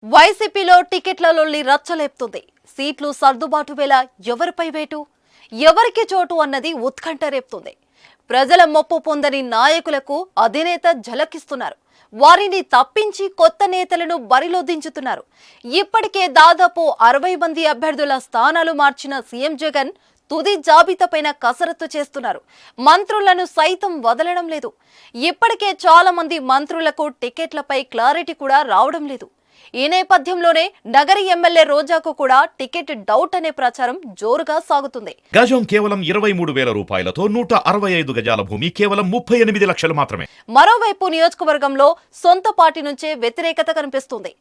వైసీపీలో టికెట్ల లొల్లి రచ్చలేపుతుంది. సీట్లు సర్దుబాటు వేళ ఎవరిపై వేటు, ఎవరికి చోటు అన్నది ఉత్కంఠ రేపుతుంది. ప్రజల మొప్పు పొందని నాయకులకు అధినేత ఝలకిస్తున్నారు. వారిని తప్పించి కొత్త నేతలను బరిలో దించుతున్నారు. ఇప్పటికే దాదాపు 60 మంది అభ్యర్థుల స్థానాలు మార్చిన సీఎం జగన్ తుది జాబితాపైన కసరత్తు చేస్తున్నారు. మంత్రులను సైతం వదలడం లేదు. ఇప్పటికే చాలా మంది మంత్రులకు టికెట్లపై క్లారిటీ కూడా రావడం లేదు. ఈ నేపథ్యంలోనే నగరి ఎమ్మెల్యే రోజాకు కూడా టికెట్ డౌట్ అనే ప్రచారం జోరుగా సాగుతుంది. గజం కేవలం 23,000 రూపాయలతో 165 గజాల భూమి కేవలం 38 లక్షలు మాత్రమే. మరోవైపు నియోజకవర్గంలో సొంత పార్టీ నుంచే వ్యతిరేకత కనిపిస్తుంది.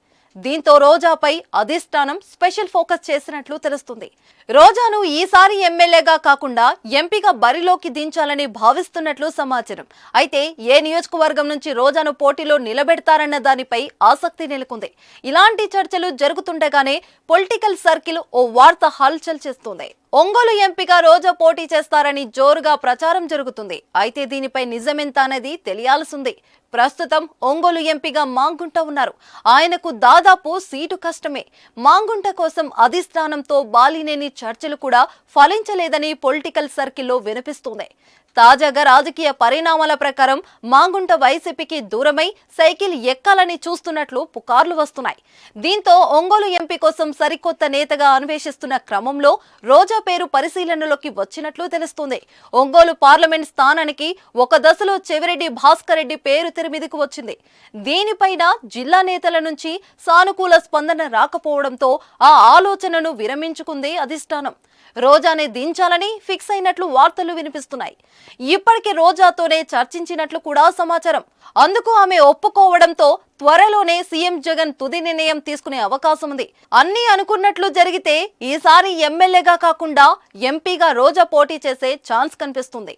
దీంతో రోజాపై అధిష్టానం స్పెషల్ ఫోకస్ చేసినట్లు తెలుస్తుంది. రోజాను ఈసారి ఎమ్మెల్యేగా కాకుండా ఎంపీగా బరిలోకి దించాలని భావిస్తున్నట్లు సమాచారం. అయితే ఏ నియోజకవర్గం నుంచి రోజాను పోటీలో నిలబెడతారన్న దానిపై ఆసక్తి నెలకొంది. ఇలాంటి చర్చలు జరుగుతుండగానే పొలిటికల్ సర్కిల్ ఓ వార్త హల్చల్ చేస్తుంది. ఒంగోలు ఎంపీగా రోజా పోటీ చేస్తారని జోరుగా ప్రచారం జరుగుతుంది. అయితే దీనిపై నిజమెంత అనేది తెలియాల్సింది. ప్రస్తుతం ఒంగోలు ఎంపీగా మాంగుంట ఉన్నారు. ఆయనకు దాదాపు సీటు కష్టమే. మాంగుంట కోసం అధిష్టానంతో బాలినేని చర్చలు కూడా ఫలించలేదని పొలిటికల్ సర్కిల్లో వినిపిస్తుంది. తాజాగా రాజకీయ పరిణామాల ప్రకారం మాంగుంట వైసీపీకి దూరమై సైకిల్ ఎక్కాలని చూస్తున్నట్లు పుకార్లు వస్తున్నాయి. దీంతో ఒంగోలు ఎంపీ కోసం సరికొత్త నేతగా అన్వేషిస్తున్న క్రమంలో రోజా పేరు పరిశీలనలోకి వచ్చినట్లు తెలుస్తుంది. ఒంగోలు పార్లమెంట్ స్థానానికి ఒక దశలో చెవిరెడ్డి భాస్కర్ రెడ్డి పేరు తెరమీదకు వచ్చింది. దీనిపైన జిల్లా నేతల నుంచి సానుకూల స్పందన రాకపోవడంతో ఆ ఆలోచనను విరమించుకుంది అధిష్టానం. రోజానే దించాలని ఫిక్స్ అయినట్లు వార్తలు వినిపిస్తున్నాయి. ఇప్పటికే రోజాతోనే చర్చించినట్లు కూడా సమాచారం. అందుకు ఆమె ఒప్పుకోవడంతో త్వరలోనే సీఎం జగన్ తుది నిర్ణయం తీసుకునే అవకాశం ఉంది. అన్నీ అనుకున్నట్లు జరిగితే ఈసారి ఎమ్మెల్యేగా కాకుండా ఎంపీగా రోజా పోటీ చేసే ఛాన్స్ కనిపిస్తుంది.